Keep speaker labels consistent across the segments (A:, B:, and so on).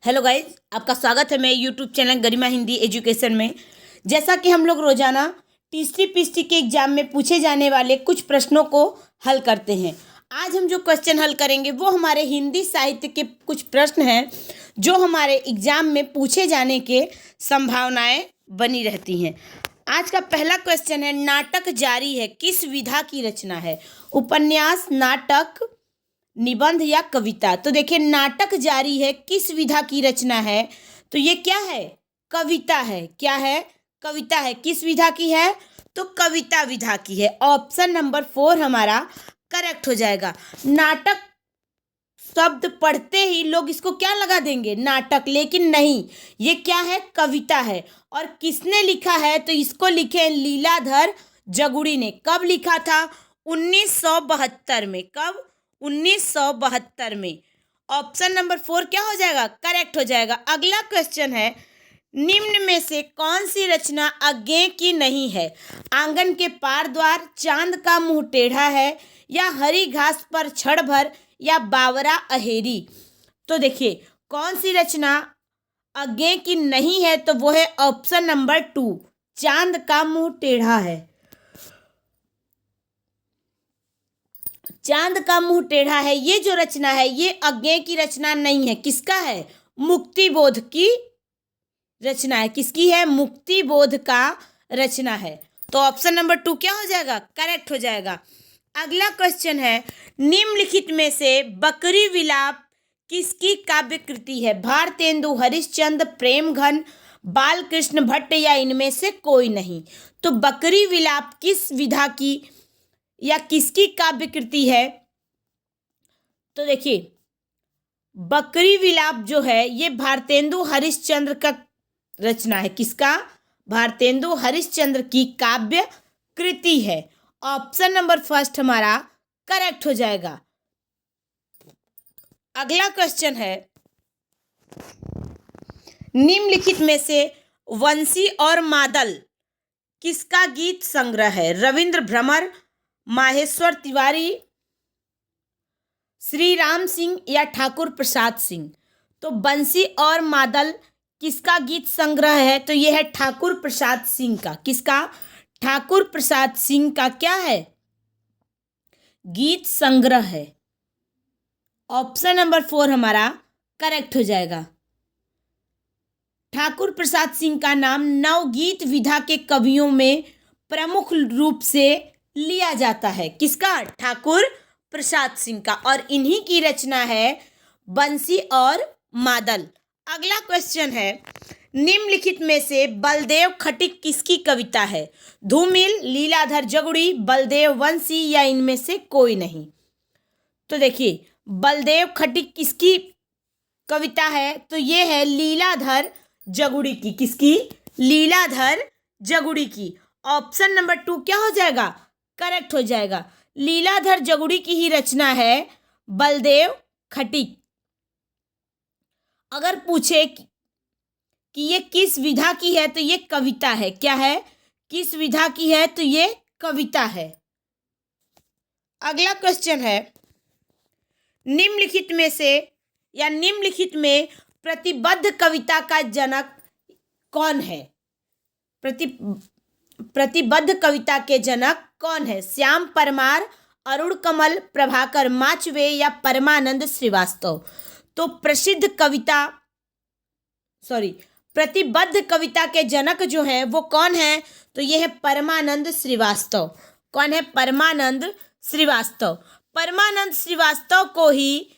A: Hello guys, आपका स्वागत है मेरे यूट्यूब चैनल गरिमा हिंदी एजुकेशन में। जैसा कि हम लोग रोजाना तीसरी पीएचडी के एग्जाम में पूछे जाने वाले कुछ प्रश्नों को हल करते हैं। आज हम जो क्वेश्चन हल करेंगे वो हमारे हिंदी साहित्य के कुछ प्रश्न हैं जो हमारे एग्जाम में पूछे जाने के संभावनाएं बनी रहती हैं। आज का पहला क्वेश्चन है, नाटक जारी है किस विधा की रचना है? उपन्यास, नाटक, निबंध या कविता? तो देखिए, नाटक जारी है किस विधा की रचना है? तो ये क्या है? कविता है। क्या है? कविता है। किस विधा की है? तो कविता विधा की है। ऑप्शन नंबर 4 हमारा करेक्ट हो जाएगा। नाटक शब्द पढ़ते ही लोग इसको क्या लगा देंगे? नाटक, लेकिन नहीं, ये क्या है? कविता है। और किसने लिखा है? तो इसको लिखे लीलाधर जगुड़ी ने। कब लिखा था? 1972 में। कब? 1972 में। ऑप्शन नंबर 4 क्या हो जाएगा? करेक्ट हो जाएगा। अगला क्वेश्चन है, निम्न में से कौन सी रचना अज्ञेय की नहीं है? आंगन के पार द्वार, चांद का मुंह टेढ़ा है, या हरी घास पर क्षण भर, या बावरा अहेरी? तो देखिए, कौन सी रचना अज्ञेय की नहीं है? तो वो है ऑप्शन नंबर 2, चांद का मुंह टेढ़ा है। चांद का मुंह टेढ़ा है, ये जो रचना है ये अज्ञेय की रचना नहीं है। किसका है? मुक्तिबोध की रचना है। किसकी है? मुक्तिबोध का रचना है। तो ऑप्शन नंबर 2 क्या हो जाएगा? करेक्ट हो जाएगा। अगला क्वेश्चन है, निम्नलिखित में से बकरी विलाप किसकी काव्य कृति है? भारतेंदु हरिश्चंद्र, प्रेमघन, बालकृष्ण भट्ट, या इनमें से कोई नहीं? तो बकरी विलाप किस विधा की या किसकी काव्य कृति है? तो देखिए, बकरी विलाप जो है ये भारतेंदु हरिश्चंद्र का रचना है। किसका? भारतेंदु हरिश्चंद्र की काव्य कृति है। ऑप्शन नंबर 1 हमारा करेक्ट हो जाएगा। अगला क्वेश्चन है, निम्नलिखित में से वंशी और मादल किसका गीत संग्रह है? रविंद्र भ्रमर, माहेश्वर तिवारी, श्री राम सिंह, या ठाकुर प्रसाद सिंह? तो बंसी और मादल किसका गीत संग्रह है? तो यह है ठाकुर प्रसाद सिंह का। किसका? ठाकुर प्रसाद सिंह का क्या है? गीत संग्रह है। ऑप्शन नंबर 4 हमारा करेक्ट हो जाएगा। ठाकुर प्रसाद सिंह का नाम नवगीत विधा के कवियों में प्रमुख रूप से लिया जाता है। किसका? ठाकुर प्रसाद सिंह का। और इन्हीं की रचना है बंसी और मादल। अगला क्वेश्चन है, निम्नलिखित में से बलदेव खटिक किसकी कविता है? धूमिल, लीलाधर जगुड़ी, बलदेव वंशी, या इनमें से कोई नहीं? तो देखिए, बलदेव खटिक किसकी कविता है? तो ये है लीलाधर जगुड़ी की। किसकी? लीलाधर जगुड़ी की। ऑप्शन नंबर 2 क्या हो जाएगा? करेक्ट हो जाएगा। लीलाधर जगुड़ी की ही रचना है बलदेव खटिक। अगर पूछे कि ये किस विधा की है तो ये कविता है। क्या है? किस विधा की है? तो ये कविता है। अगला क्वेश्चन है, निम्नलिखित में से या निम्नलिखित में प्रतिबद्ध कविता का जनक कौन है? प्रतिबद्ध कविता के जनक कौन है? श्याम परमार, अरुण कमल, प्रभाकर माचवे, या परमानंद श्रीवास्तव? तो प्रतिबद्ध कविता के जनक जो है वो कौन है? तो ये है परमानंद श्रीवास्तव। कौन है? परमानंद श्रीवास्तव। परमानंद श्रीवास्तव को ही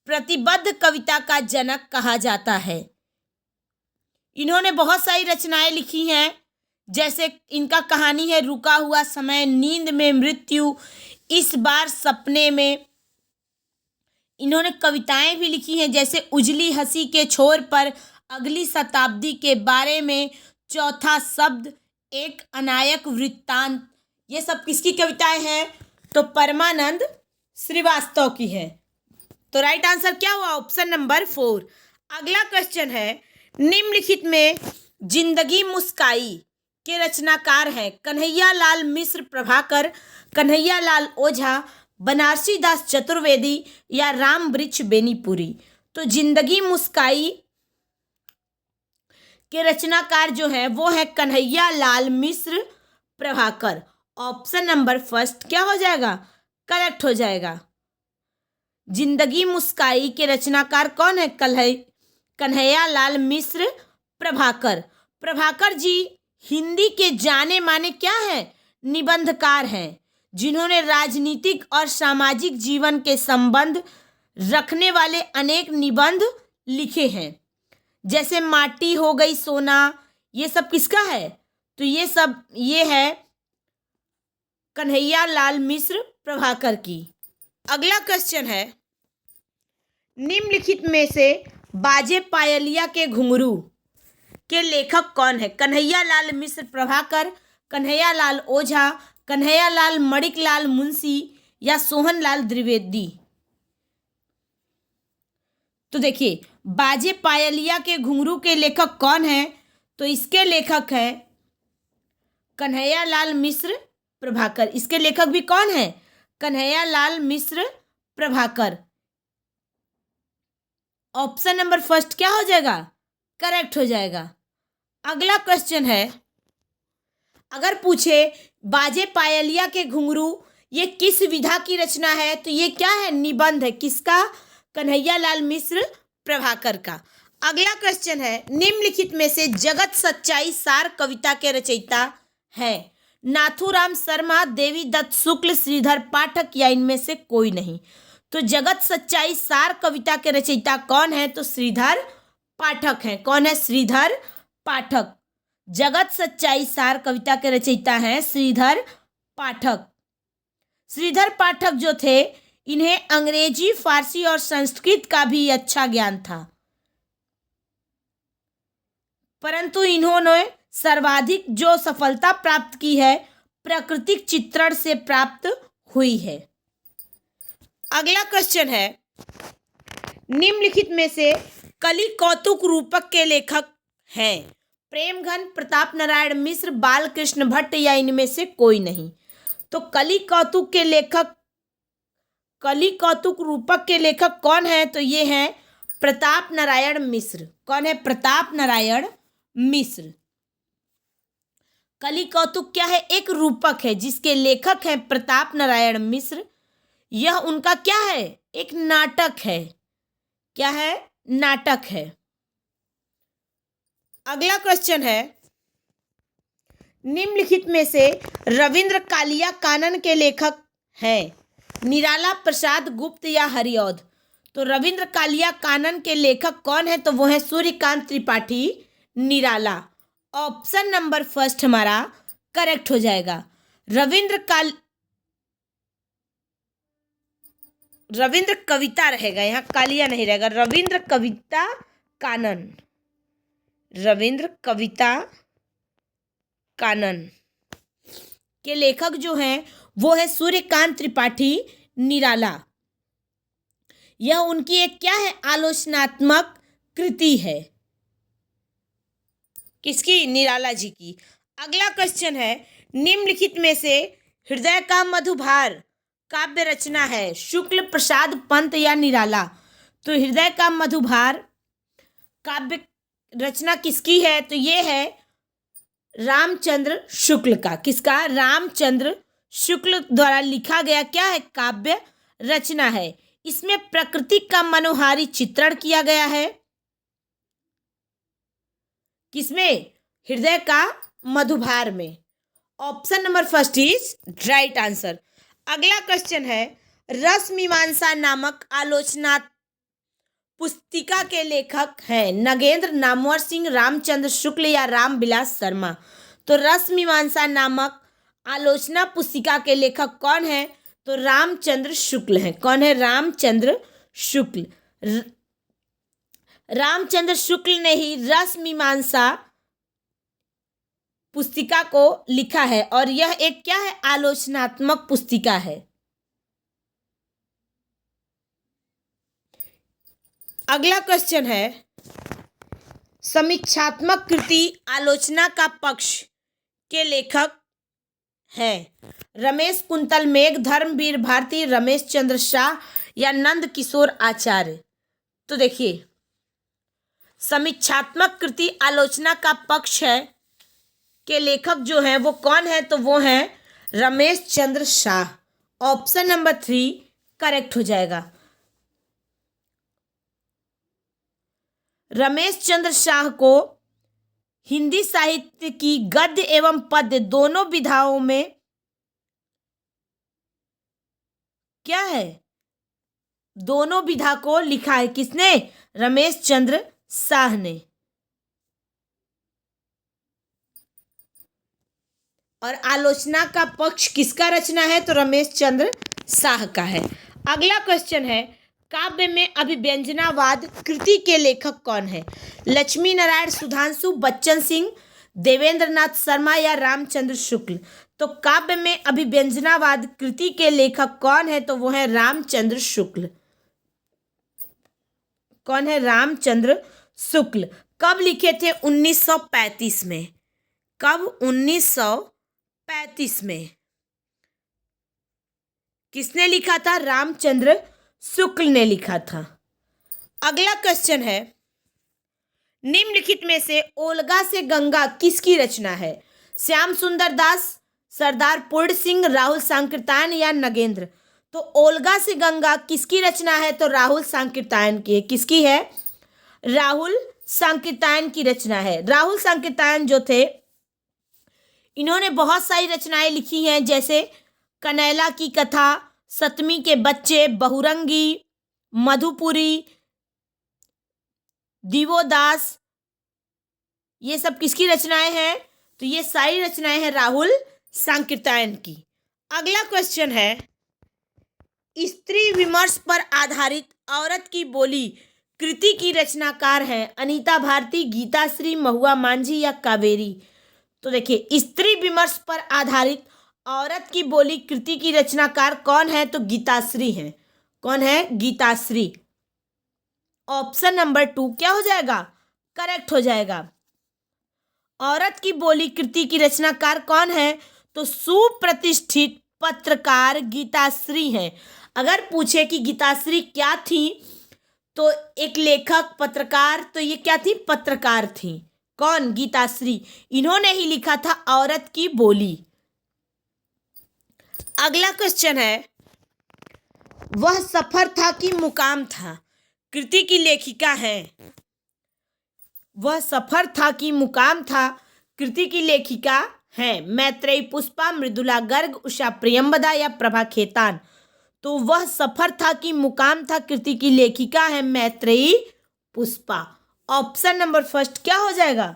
A: प्रतिबद्ध कविता का जनक कहा जाता है। इन्होंने बहुत सारी रचनाएं लिखी हैं, जैसे इनका कहानी है रुका हुआ समय, नींद में मृत्यु, इस बार सपने में। इन्होंने कविताएं भी लिखी हैं, जैसे उजली हंसी के छोर पर, अगली शताब्दी के बारे में, चौथा शब्द, एक अनायक वृत्तांत। ये सब किसकी कविताएं हैं? तो परमानंद श्रीवास्तव की है। तो राइट आंसर क्या हुआ? Option number 4। अगला क्वेश्चन है, निम्नलिखित में जिंदगी मुस्काई के रचनाकार हैं कन्हैया लाल मिश्र प्रभाकर, कन्हैया लाल ओझा, बनारसी दास चतुर्वेदी, या राम वृक्ष बेनीपुरी? तो जिंदगी मुस्काई के रचनाकार जो है वो है कन्हैया लाल मिश्र प्रभाकर। ऑप्शन नंबर फर्स्ट क्या हो जाएगा, करेक्ट हो जाएगा। जिंदगी मुस्काई के रचनाकार कौन है, कन्हैया लाल मिश्र प्रभाकर। प्रभाकर जी हिंदी के जाने माने क्या है, निबंधकार हैं, जिन्होंने राजनीतिक और सामाजिक जीवन के संबंध रखने वाले अनेक निबंध लिखे हैं। जैसे माटी हो गई सोना, ये सब किसका है, तो ये है कन्हैया लाल मिश्र प्रभाकर की। अगला क्वेश्चन है, निम्नलिखित में से बाजे पायलिया के घुंघरू के लेखक कौन है, कन्हैया लाल मिश्र प्रभाकर, कन्हैया लाल ओझा, कन्हैया लाल मणिकलाल मुंशी या सोहन लाल द्विवेदी। तो देखिए बाजे पायलिया के घुंघरू के लेखक कौन है, तो इसके लेखक है कन्हैया लाल मिश्र प्रभाकर। इसके लेखक भी कौन है, कन्हैया लाल मिश्र प्रभाकर। ऑप्शन नंबर फर्स्ट क्या हो जाएगा, करेक्ट हो जाएगा। अगला क्वेश्चन है, अगर पूछे बाजे पायलिया के घुंघरू ये किस विधा की रचना है, तो ये क्या है, निबंध है, किसका, कन्हैया लाल मिश्र प्रभाकर का। अगला क्वेश्चन है, निम्नलिखित में से जगत सच्चाई सार कविता के रचयिता है नाथूराम शर्मा, देवी दत्त शुक्ल, श्रीधर पाठक या इनमें से कोई नहीं। तो जगत सच्चाई सार कविता के रचयिता कौन है, तो श्रीधर पाठक हैं। कौन है, श्रीधर पाठक। जगत सच्चाई सार कविता के रचयिता हैं श्रीधर पाठक। श्रीधर पाठक जो थे, इन्हें अंग्रेजी, फारसी और संस्कृत का भी अच्छा ज्ञान था, परंतु इन्होंने सर्वाधिक जो सफलता प्राप्त की है प्राकृतिक चित्रण से प्राप्त हुई है। अगला क्वेश्चन है, निम्नलिखित में से कलि कौतुक रूपक के लेखक हैं प्रेमघन, प्रताप नारायण मिश्र, बालकृष्ण भट्ट या इनमें से कोई नहीं। तो कलि कौतुक रूपक के लेखक कौन है, तो ये हैं प्रताप नारायण मिश्र। कौन है, प्रताप नारायण मिश्र। कलि कौतुक क्या है, एक रूपक है जिसके लेखक हैं प्रताप नारायण मिश्र। यह उनका क्या है, एक नाटक है। क्या है, नाटक है। अगला क्वेश्चन है, निम्नलिखित में से रविंद्र कालिया कानन के लेखक हैं निराला, प्रसाद गुप्त या हरिऔध। तो रविंद्र कालिया कानन के लेखक कौन है, तो वो है Suryakant Tripathi Nirala. Option number first हमारा करेक्ट हो जाएगा। रविंद्र कविता रहेगा, यहाँ कालिया नहीं रहेगा। रविंद्र कविता कानन, रविंद्र कविता कानन के लेखक जो हैं वो है सूर्यकांत त्रिपाठी निराला। यह उनकी एक क्या है, आलोचनात्मक कृति है। किसकी, निराला जी की। अगला क्वेश्चन है, निम्नलिखित में से हृदय का मधुभार काव्य रचना है शुक्ल, प्रसाद, पंत या निराला। तो हृदय का मधुभार काव्य रचना किसकी है, तो ये है रामचंद्र शुक्ल का। किसका, रामचंद्र शुक्ल द्वारा लिखा गया क्या है, काव्य रचना है। इसमें प्रकृति का मनोहारी चित्रण किया गया है। किसमें, हृदय का मधुभार में। Option number first is right answer. अगला क्वेश्चन है, रस मीमांसा नामक आलोचना पुस्तिका के लेखक हैं नगेंद्र, नामवर सिंह, रामचंद्र शुक्ल या रामविलास शर्मा। तो रस मीमांसा नामक आलोचना पुस्तिका के लेखक कौन है, तो रामचंद्र शुक्ल हैं। कौन है, रामचंद्र शुक्ल। रामचंद्र शुक्ल ने ही रस मीमांसा पुस्तिका को लिखा है और यह एक क्या है, आलोचनात्मक पुस्तिका है। अगला क्वेश्चन है, समीक्षात्मक कृति आलोचना का पक्ष के लेखक हैं रमेश कुंतल मेघ, धर्मवीर भारती, रमेश चंद्र शाह या नंद किशोर आचार्य। तो देखिए समीक्षात्मक कृति आलोचना का पक्ष है के लेखक जो हैं वो कौन है, तो वो हैं Ramesh Chandra Shah. Option number 3 correct हो जाएगा। रमेश चंद्र शाह को हिंदी साहित्य की गद्य एवं पद्य दोनों विधाओं में क्या है, दोनों विधा को लिखा है किसने, रमेश चंद्र शाह ने। और आलोचना का पक्ष किसका रचना है, तो रमेश चंद्र शाह का है। अगला क्वेश्चन है, काव्य में अभिव्यंजनावाद कृति के लेखक कौन है? लक्ष्मी नारायण, सुधांशु, बच्चन सिंह, देवेंद्र नाथ शर्मा या रामचंद्र शुक्ल। तो काव्य में अभिव्यंजनावाद कृति के लेखक कौन है, तो वो है रामचंद्र शुक्ल। कौन है? रामचंद्र शुक्ल। कब लिखे थे? 1935 में। कब? 1935 में। किसने लिखा था? रामचंद्र शुक्ल ने लिखा था। अगला क्वेश्चन है, निम्नलिखित में से ओल्गा से गंगा किसकी रचना है? श्याम सुंदर दास, सरदार पूर्ण सिंह, राहुल सांकृत्यायन या नगेंद्र। तो ओल्गा से गंगा किसकी रचना है? तो राहुल सांकृत्यायन की है। किसकी है? राहुल सांकृत्यायन की रचना है। राहुल सांकृत्यायन जो थे, इन्होंने बहुत सारी रचनाएं लिखी हैं, जैसे कनैला की कथा, सतमी के बच्चे, बहुरंगी, मधुपुरी, दिवोदास। ये सब किसकी रचनाएं हैं? तो ये सारी रचनाएं हैं राहुल सांकृत्यायन की। अगला क्वेश्चन है, स्त्री विमर्श पर आधारित औरत की बोली कृति की रचनाकार हैं अनीता भारती, गीताश्री, महुआ मांझी या कावेरी। तो देखिए, स्त्री विमर्श पर आधारित औरत की बोली कृति की रचनाकार कौन है? तो गीताश्री हैं। कौन है? गीताश्री। ऑप्शन नंबर 2 क्या हो जाएगा? करेक्ट हो जाएगा। औरत की बोली कृति की रचनाकार कौन है? तो सुप्रतिष्ठित पत्रकार गीताश्री हैं। अगर पूछे कि गीताश्री क्या थी, तो एक लेखक, पत्रकार, तो ये क्या थी? पत्रकार थी। कौन? गीताश्री। इन्होंने ही लिखा था औरत की बोली। अगला क्वेश्चन है, वह सफर था कि मुकाम था कृति की लेखिका है। वह सफर था कि मुकाम था कृति की लेखिका है मैत्रेयी पुष्पा, मृदुला गर्ग, उषा प्रियंवदा या प्रभा खेतान। तो वह सफर था कि मुकाम था कृति की लेखिका है Maitreyi Pushpa. Option number first क्या हो जाएगा?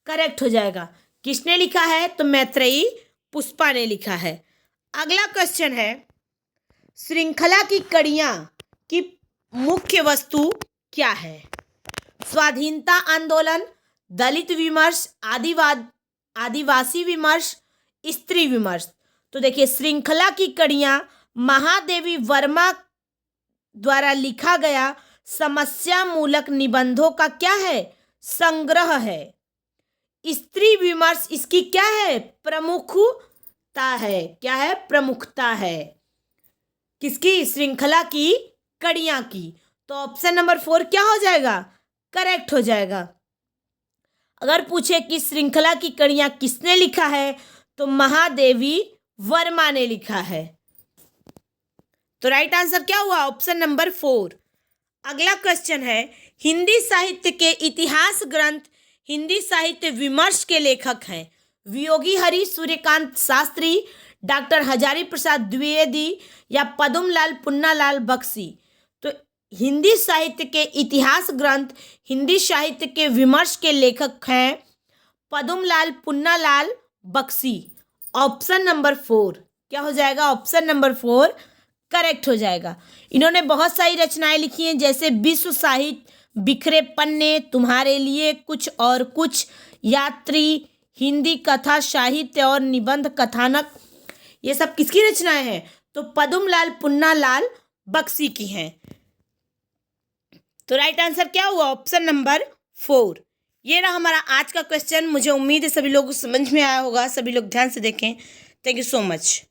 A: करेक्ट हो जाएगा। किसने लिखा है? तो मैत्रेयी पुष्पा ने लिखा है। अगला क्वेश्चन है, श्रृंखला की कड़ियां की मुख्य वस्तु क्या है? स्वाधीनता आंदोलन, दलित विमर्श, आदिवासी विमर्श, स्त्री विमर्श। तो देखिए, श्रृंखला की कड़ियां महादेवी वर्मा द्वारा लिखा गया समस्या मूलक निबंधों का क्या है? संग्रह है। स्त्री विमर्श इसकी क्या है? प्रमुखता है। क्या है? प्रमुखता है। किसकी? श्रृंखला की कड़ियां की। तो ऑप्शन नंबर 4 क्या हो जाएगा? करेक्ट हो जाएगा। अगर पूछे कि श्रृंखला की कड़ियां किसने लिखा है, तो महादेवी वर्मा ने लिखा है। तो राइट आंसर क्या हुआ? Option number 4। अगला क्वेश्चन है, हिंदी साहित्य के इतिहास ग्रंथ हिंदी साहित्य विमर्श के लेखक हैं वियोगी हरि, सूर्यकांत शास्त्री, डॉक्टर हजारी प्रसाद द्विवेदी या पदुमलाल पुन्नालाल बख्शी। तो हिंदी साहित्य के इतिहास ग्रंथ हिंदी साहित्य के विमर्श के लेखक हैं पदुमलाल पुन्नालाल बख्शी। ऑप्शन नंबर 4 क्या हो जाएगा? ऑप्शन नंबर 4 करेक्ट हो जाएगा। इन्होंने बहुत सारी रचनाएं लिखी हैं, जैसे विश्व साहित्य, बिखरे पन्ने, तुम्हारे लिए कुछ और कुछ, यात्री, हिंदी कथा साहित्य और निबंध कथानक। ये सब किसकी रचनाएं हैं? तो पदुमलाल पुन्नालाल बख्शी की हैं। तो राइट आंसर क्या हुआ? Option number 4। ये रहा हमारा आज का क्वेश्चन। मुझे उम्मीद है सभी लोगों को समझ में आया होगा। सभी लोग ध्यान से देखें। Thank you so much.